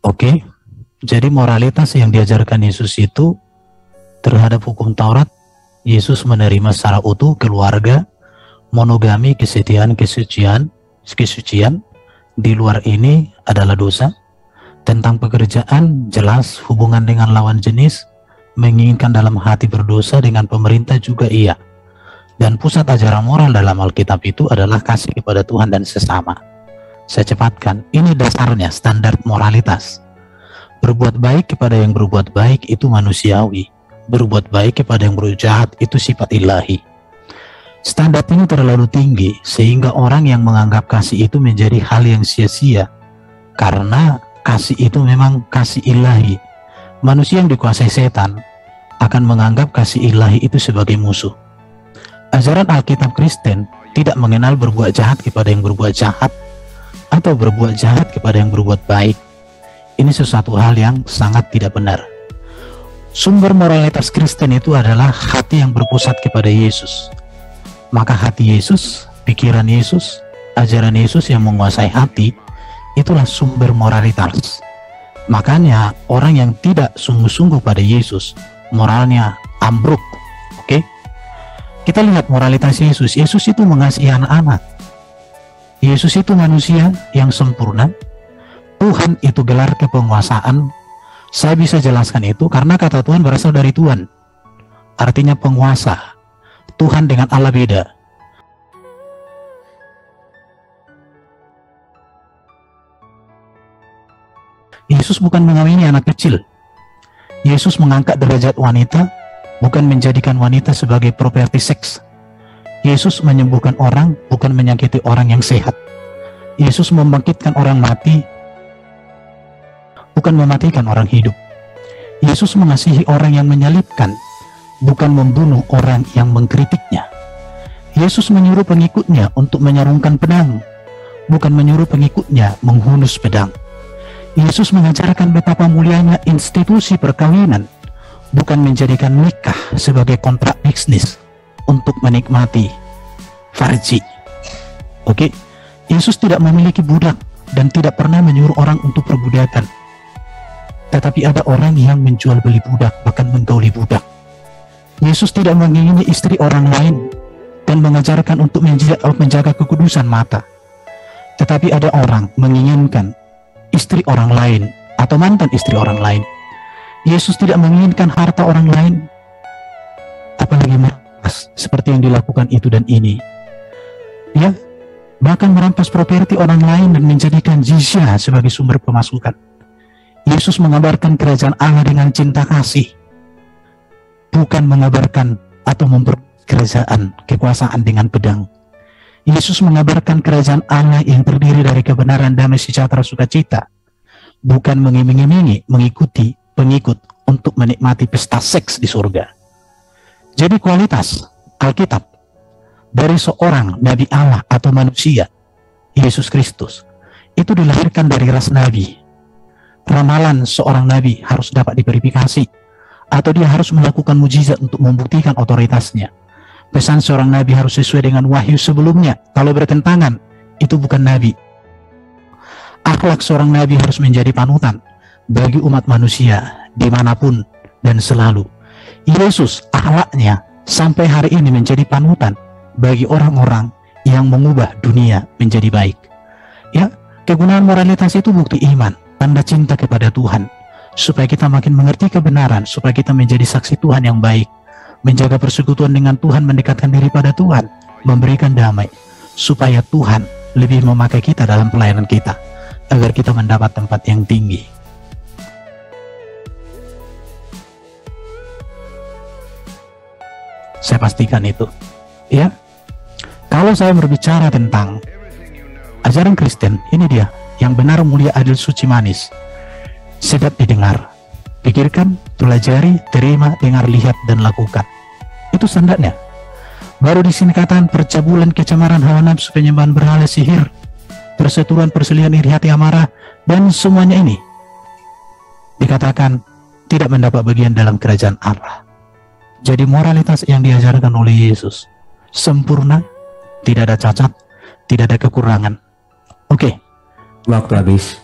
Oke, jadi moralitas yang diajarkan Yesus itu terhadap hukum Taurat, Yesus menerima secara utuh keluarga, monogami, kesetiaan, kesucian. Di luar ini adalah dosa. Tentang pekerjaan, jelas hubungan dengan lawan jenis, menginginkan dalam hati berdosa dengan pemerintah juga iya. Dan pusat ajaran moral dalam Alkitab itu adalah kasih kepada Tuhan dan sesama. Saya cepatkan, ini dasarnya standar moralitas. Berbuat baik kepada yang berbuat baik itu manusiawi. Berbuat baik kepada yang berbuat jahat itu sifat ilahi. Standar ini terlalu tinggi sehingga orang yang menganggap kasih itu menjadi hal yang sia-sia. Karena kasih itu memang kasih ilahi. Manusia yang dikuasai setan akan menganggap kasih ilahi itu sebagai musuh. Ajaran Alkitab Kristen tidak mengenal berbuat jahat kepada yang berbuat jahat atau berbuat jahat kepada yang berbuat baik. Ini sesuatu hal yang sangat tidak benar. Sumber moralitas Kristen itu adalah hati yang berpusat kepada Yesus. Maka hati Yesus, pikiran Yesus, ajaran Yesus yang menguasai hati, itulah sumber moralitas. Makanya orang yang tidak sungguh-sungguh pada Yesus, moralnya ambruk. Oke? Kita lihat moralitas Yesus. Yesus itu mengasihi anak-anak. Yesus itu manusia yang sempurna. Tuhan itu gelar kepenguasaan. Saya bisa jelaskan itu karena kata Tuhan berasal dari Tuhan. Artinya penguasa. Tuhan dengan Allah beda. Yesus bukan mengawini anak kecil. Yesus mengangkat derajat wanita, bukan menjadikan wanita sebagai properti seks. Yesus menyembuhkan orang, bukan menyakiti orang yang sehat. Yesus membangkitkan orang mati, bukan mematikan orang hidup. Yesus mengasihi orang yang menyalibkan, bukan membunuh orang yang mengkritiknya. Yesus menyuruh pengikutnya untuk menyarungkan pedang, bukan menyuruh pengikutnya menghunus pedang. Yesus mengajarkan betapa mulianya institusi perkawinan, bukan menjadikan nikah sebagai kontrak bisnis untuk menikmati farji. Oke, Yesus tidak memiliki budak dan tidak pernah menyuruh orang untuk perbudakan. Tetapi ada orang yang menjual beli budak, bahkan menggauli budak. Yesus tidak mengingini istri orang lain dan mengajarkan untuk menjaga kekudusan mata. Tetapi ada orang menginginkan istri orang lain atau mantan istri orang lain. Yesus tidak menginginkan harta orang lain, apalagi merampas seperti yang dilakukan itu dan ini. Ya, bahkan merampas properti orang lain dan menjadikan jizyah sebagai sumber pemasukan. Yesus mengabarkan kerajaan Allah dengan cinta kasih, bukan mengabarkan atau kerajaan kekuasaan dengan pedang. Yesus mengabarkan kerajaan Allah yang terdiri dari kebenaran, damai, sejahtera, sukacita, bukan mengiming-imingi mengikuti pengikut untuk menikmati pesta seks di surga. Jadi kualitas Alkitab dari seorang Nabi Allah atau manusia, Yesus Kristus, itu dilahirkan dari ras Nabi. Ramalan seorang Nabi harus dapat diverifikasi, atau dia harus melakukan mujizat untuk membuktikan otoritasnya. Pesan seorang Nabi harus sesuai dengan wahyu sebelumnya. Kalau bertentangan, itu bukan Nabi. Akhlak seorang Nabi harus menjadi panutan bagi umat manusia dimanapun dan selalu. Yesus akhlaknya sampai hari ini menjadi panutan bagi orang-orang yang mengubah dunia menjadi baik. Ya, kegunaan moralitas itu bukti iman, tanda cinta kepada Tuhan, supaya kita makin mengerti kebenaran, supaya kita menjadi saksi Tuhan yang baik, menjaga persekutuan dengan Tuhan, mendekatkan diri pada Tuhan, memberikan damai, supaya Tuhan lebih memakai kita dalam pelayanan kita, agar kita mendapat tempat yang tinggi. Saya pastikan itu. Ya, kalau saya berbicara tentang ajaran Kristen, ini dia, yang benar, mulia, adil, suci, manis, sedap didengar, pikirkan, pelajari, terima, dengar, lihat, dan lakukan. Itu standarnya. Baru di sini katakan percabulan, kecemaran, hawa nafsu, penyembahan berhala, sihir, perseteruan, perselingkuhan, iri hati, amarah, dan semuanya ini dikatakan tidak mendapat bagian dalam kerajaan Allah. Jadi moralitas yang diajarkan oleh Yesus sempurna, tidak ada cacat, tidak ada kekurangan. Oke. Waktu habis.